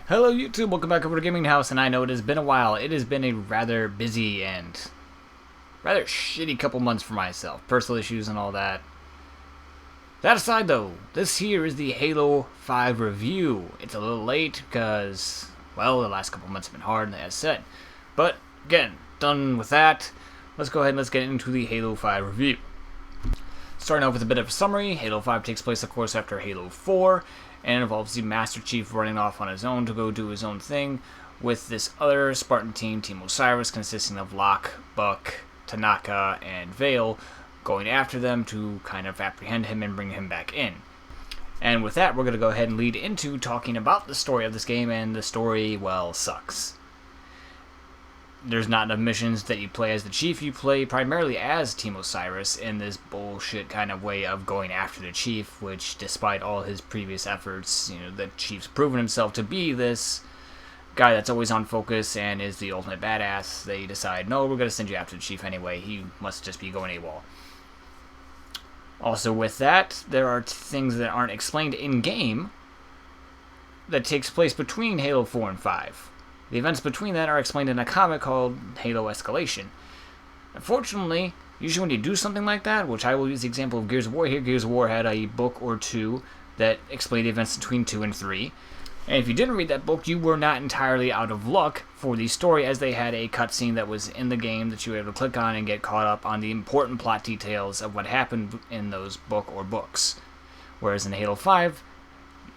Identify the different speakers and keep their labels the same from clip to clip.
Speaker 1: Hello YouTube, welcome back over to GamingHouse, and I know it has been a while. It has been a rather busy and rather shitty couple months for myself. Personal issues and all that. That aside though, this here is the Halo 5 review. It's a little late because, well, the last couple months have been hard, as said. But, again, done with that. Let's go ahead and let's get into the Halo 5 review. Starting off with a bit of a summary, Halo 5 takes place, of course, after Halo 4, and involves the Master Chief running off on his own to go do his own thing, with this other Spartan team, Team Osiris, consisting of Locke, Buck, Tanaka, and Vale, going after them to kind of apprehend him and bring him back in. And with that, we're going to go ahead and lead into talking about the story of this game, and the story, well, sucks. There's not enough missions that you play as the Chief. You play primarily as Team Osiris in this bullshit kind of way of going after the Chief, which, despite all his previous efforts, the Chief's proven himself to be this guy that's always on focus and is the ultimate badass. They decide, no, we're going to send you after the Chief anyway. He must just be going AWOL. Also with that, there are things that aren't explained in-game that takes place between Halo 4 and 5. The events between that are explained in a comic called Halo Escalation. Unfortunately, usually when you do something like that, which I will use the example of Gears of War here, Gears of War had a book or two that explained the events between 2 and 3. And if you didn't read that book, you were not entirely out of luck for the story, as they had a cutscene that was in the game that you were able to click on and get caught up on the important plot details of what happened in those book or books. Whereas in Halo 5,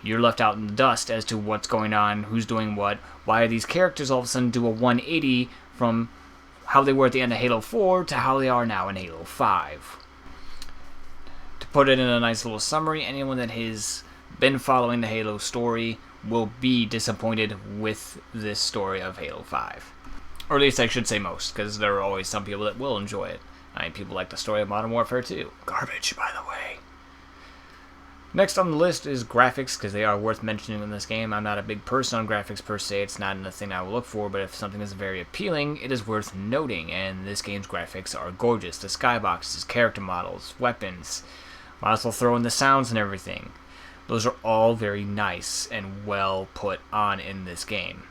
Speaker 1: you're left out in the dust as to what's going on, who's doing what, why these characters all of a sudden do a 180 from how they were at the end of Halo 4 to how they are now in Halo 5. To put it in a nice little summary, anyone that has been following the Halo story will be disappointed with this story of Halo 5. Or at least I should say most, because there are always some people that will enjoy it. I mean, people like the story of Modern Warfare 2. Garbage, by the way. Next on the list is graphics, because they are worth mentioning in this game. I'm not a big person on graphics per se, it's not a thing I will look for, but if something is very appealing, it is worth noting, and this game's graphics are gorgeous. The skyboxes, character models, weapons, might as well throw in the sounds and everything. Those are all very nice and well put on in this game.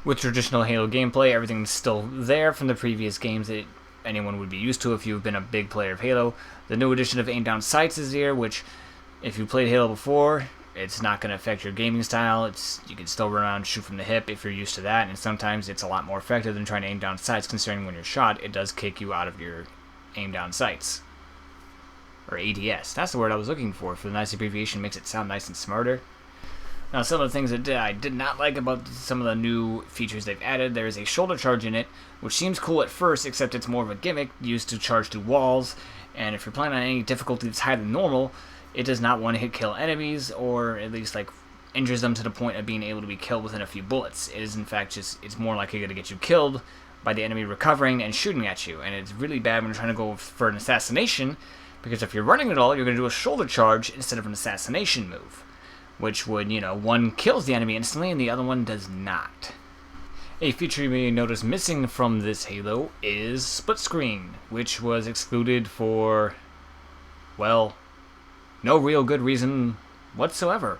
Speaker 1: With traditional Halo gameplay, everything's still there from the previous games that anyone would be used to if you've been a big player of Halo. The new edition of aim-down sights is here, which, if you played Halo before, it's not going to affect your gaming style. You can still run around and shoot from the hip if you're used to that, and sometimes it's a lot more effective than trying to aim down sights, considering when you're shot, it does kick you out of your aim-down sights. Or ADS. That's the word I was looking for the nice abbreviation. Makes it sound nice and smarter. Now, some of the things that I did not like about some of the new features they've added, there is a shoulder charge in it, which seems cool at first, except it's more of a gimmick used to charge through walls, and if you're playing on any difficulty that's higher than normal, it does not one-hit kill enemies, or at least injures them to the point of being able to be killed within a few bullets. It is in fact it's more likely going to get you killed by the enemy recovering and shooting at you, and it's really bad when you're trying to go for an assassination, because if you're running at all, you're going to do a shoulder charge instead of an assassination move, which would, one kills the enemy instantly and the other one does not. A feature you may notice missing from this Halo is split screen, which was excluded for, well, no real good reason whatsoever.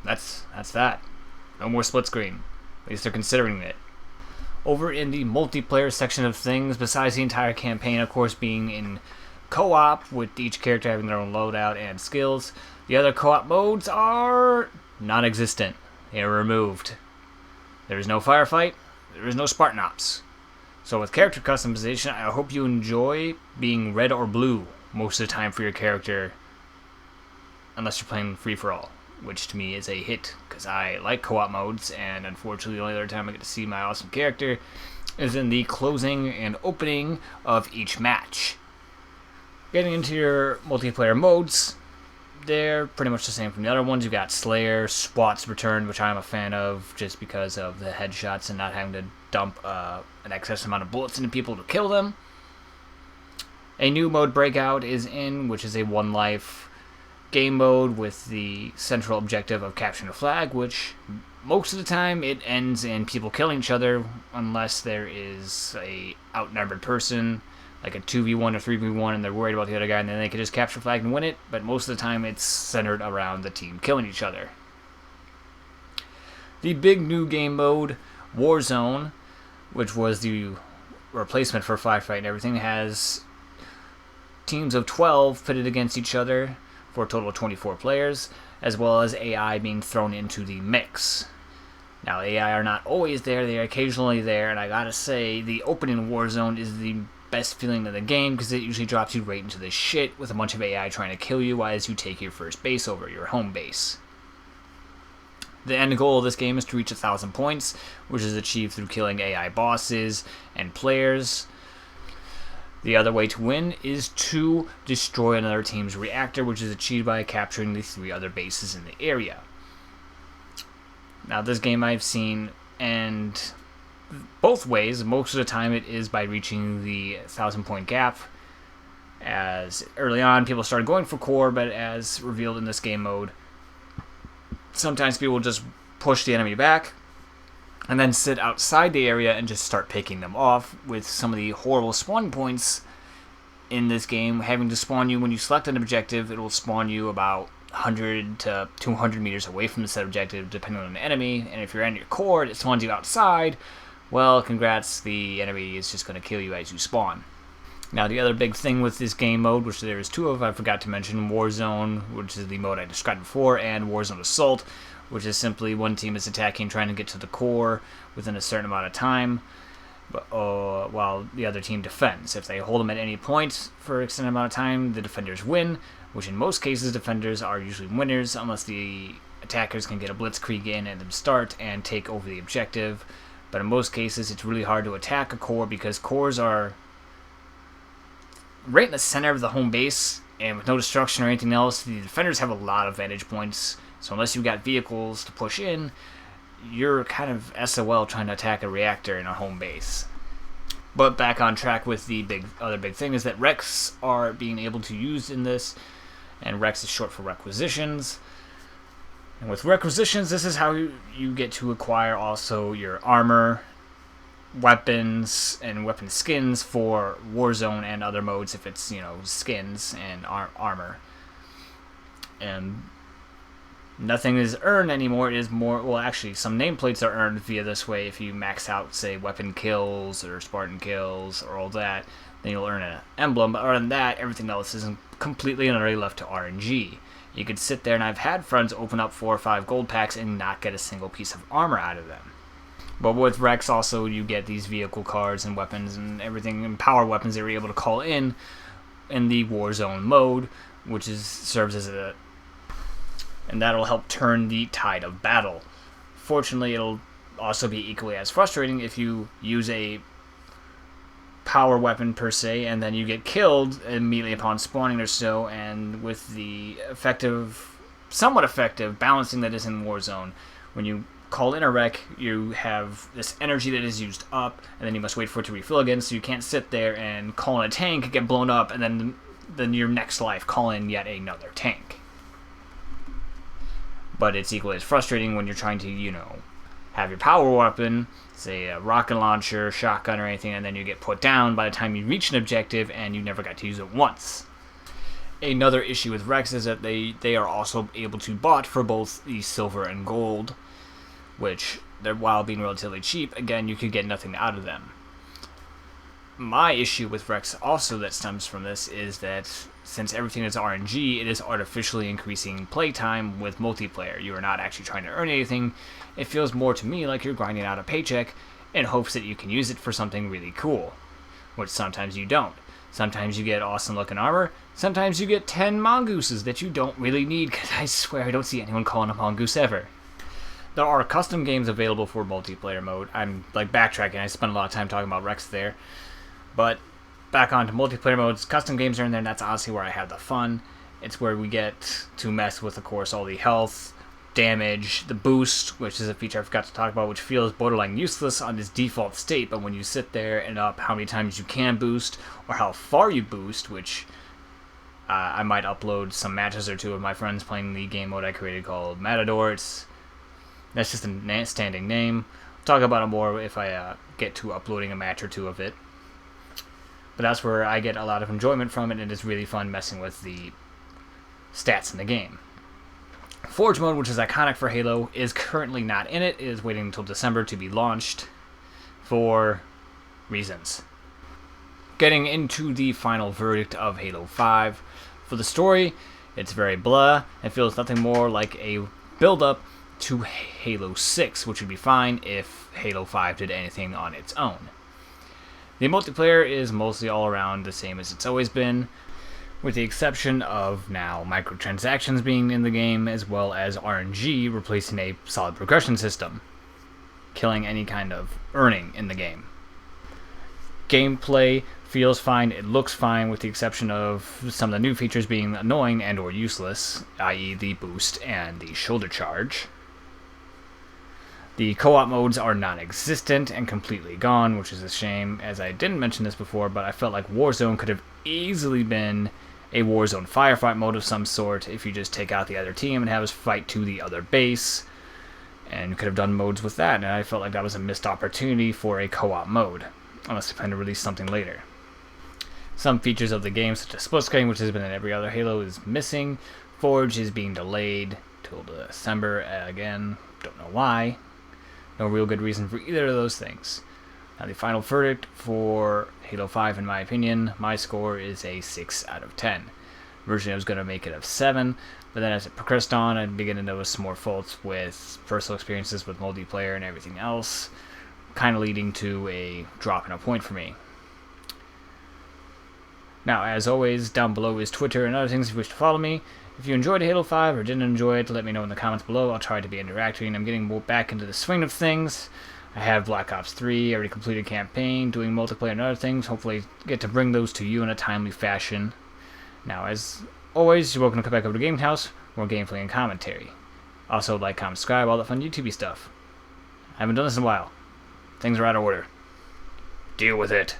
Speaker 1: That's that. No more split screen. At least they're considering it. Over in the multiplayer section of things, besides the entire campaign, of course, being in co-op, with each character having their own loadout and skills, the other co-op modes are non-existent. They are removed. There is no firefight. There is no Spartan Ops. So with character customization, I hope you enjoy being red or blue most of the time for your character, unless you're playing free-for-all, which to me is a hit, because I like co-op modes, and unfortunately the only other time I get to see my awesome character is in the closing and opening of each match. Getting into your multiplayer modes, they're pretty much the same from the other ones. You've got Slayer, SWAT's Return, which I'm a fan of just because of the headshots and not having to dump an excess amount of bullets into people to kill them. A new mode, Breakout, is in, which is a one-life game mode with the central objective of capturing a flag, which most of the time it ends in people killing each other unless there is a outnumbered person, like a 2v1 or 3v1, and they're worried about the other guy, and then they can just capture flag and win it, but most of the time it's centered around the team killing each other. The big new game mode, Warzone, which was the replacement for Firefight and everything, has teams of 12 pitted against each other for a total of 24 players, as well as AI being thrown into the mix. Now, AI are not always there, they are occasionally there, and I gotta say, the opening Warzone is the best feeling of the game because it usually drops you right into the shit with a bunch of AI trying to kill you as you take your first base over, your home base. The end goal of this game is to reach 1,000 points, which is achieved through killing AI bosses and players. The other way to win is to destroy another team's reactor, which is achieved by capturing the 3 other bases in the area. Now, this game I've seen, and both ways. Most of the time it is by reaching the 1,000 point gap, as early on people started going for core, but as revealed in this game mode, sometimes people just push the enemy back and then sit outside the area and just start picking them off, with some of the horrible spawn points in this game having to spawn you when you select an objective. It will spawn you about 100 to 200 meters away from the set objective, depending on the enemy, and if you're in your core, it spawns you outside. Well, congrats, the enemy is just going to kill you as you spawn. Now, the other big thing with this game mode, which there is 2 of, I forgot to mention, Warzone, which is the mode I described before, and Warzone Assault, which is simply one team is attacking, trying to get to the core within a certain amount of time, while the other team defends. If they hold them at any point for an extended amount of time, the defenders win, which in most cases, defenders are usually winners, unless the attackers can get a blitzkrieg in at the start and take over the objective. But in most cases, it's really hard to attack a core because cores are right in the center of the home base, and with no destruction or anything else, the defenders have a lot of vantage points. So unless you've got vehicles to push in, you're kind of SOL trying to attack a reactor in a home base. But back on track with the other big thing is that Recs are being able to use in this, and Recs is short for requisitions. And with requisitions, this is how you get to acquire also your armor, weapons, and weapon skins for Warzone and other modes if it's, skins and armor. And nothing is earned anymore. It is more, well, actually, some nameplates are earned via this way. If you max out, say, weapon kills or Spartan kills or all that, then you'll earn an emblem. But other than that, everything else is completely and utterly left to RNG. You could sit there, and I've had friends open up 4 or 5 gold packs and not get a single piece of armor out of them. But with Rex also, you get these vehicle cards and weapons and everything, and power weapons that you're able to call in the Warzone mode, which serves as and that'll help turn the tide of battle. Fortunately, it'll also be equally as frustrating if you use a power weapon per se, and then you get killed immediately upon spawning or so, and with the somewhat effective balancing that is in Warzone, when you call in a wreck, you have this energy that is used up, and then you must wait for it to refill again, so you can't sit there and call in a tank, get blown up, and then your next life call in yet another tank. But it's equally as frustrating when you're trying to, have your power weapon, say a rocket launcher, shotgun, or anything, and then you get put down by the time you reach an objective and you never got to use it once. Another issue with Rex is that they are also able to bot for both the silver and gold, which, while being relatively cheap, again, you could get nothing out of them. My issue with Rex also that stems from this is that since everything is RNG, it is artificially increasing playtime with multiplayer. You are not actually trying to earn anything. It feels more to me like you're grinding out a paycheck in hopes that you can use it for something really cool, which sometimes you don't. Sometimes you get awesome looking armor, sometimes you get 10 mongooses that you don't really need, because I swear I don't see anyone calling a mongoose ever. There are custom games available for multiplayer mode. I'm backtracking, I spent a lot of time talking about Rex there. But back onto multiplayer modes, custom games are in there, and that's honestly where I have the fun. It's where we get to mess with, of course, all the health, damage, the boost, which is a feature I forgot to talk about, which feels borderline useless on its default state, but when you sit there and up how many times you can boost, or how far you boost, which I might upload some matches or 2 of my friends playing the game mode I created called Matador. That's just a standing name. I'll talk about it more if I get to uploading a match or 2 of it. But that's where I get a lot of enjoyment from it, and it's really fun messing with the stats in the game. Forge mode, which is iconic for Halo, is currently not in it. It is waiting until December to be launched for reasons. Getting into the final verdict of Halo 5. For the story, it's very blah. It feels nothing more like a build-up to Halo 6, which would be fine if Halo 5 did anything on its own. The multiplayer is mostly all around the same as it's always been, with the exception of now microtransactions being in the game, as well as RNG replacing a solid progression system, killing any kind of earning in the game. Gameplay feels fine, it looks fine, with the exception of some of the new features being annoying and or useless, i.e. the boost and the shoulder charge. The co-op modes are non-existent and completely gone, which is a shame, as I didn't mention this before, but I felt like Warzone could have easily been a Warzone firefight mode of some sort if you just take out the other team and have us fight to the other base, and could have done modes with that, and I felt like that was a missed opportunity for a co-op mode, unless they plan to release something later. Some features of the game, such as split screen, which has been in every other Halo, is missing. Forge is being delayed till December again, don't know why. No real good reason for either of those things. Now, the final verdict for Halo 5, in my opinion, my score is a 6 out of 10. Originally, I was going to make it a 7, but then as it progressed on, I began to notice some more faults with personal experiences with multiplayer and everything else, kind of leading to a drop in a point for me. Now, as always, down below is Twitter and other things if you wish to follow me. If you enjoyed Halo 5 or didn't enjoy it, let me know in the comments below. I'll try to be interacting. I'm getting more back into the swing of things. I have Black Ops 3, already completed campaign, doing multiplayer and other things. Hopefully get to bring those to you in a timely fashion. Now, as always, you're welcome to come back over to GamingHouse for more gameplay and commentary. Also, like, comment, subscribe, all that fun YouTube stuff. I haven't done this in a while. Things are out of order. Deal with it.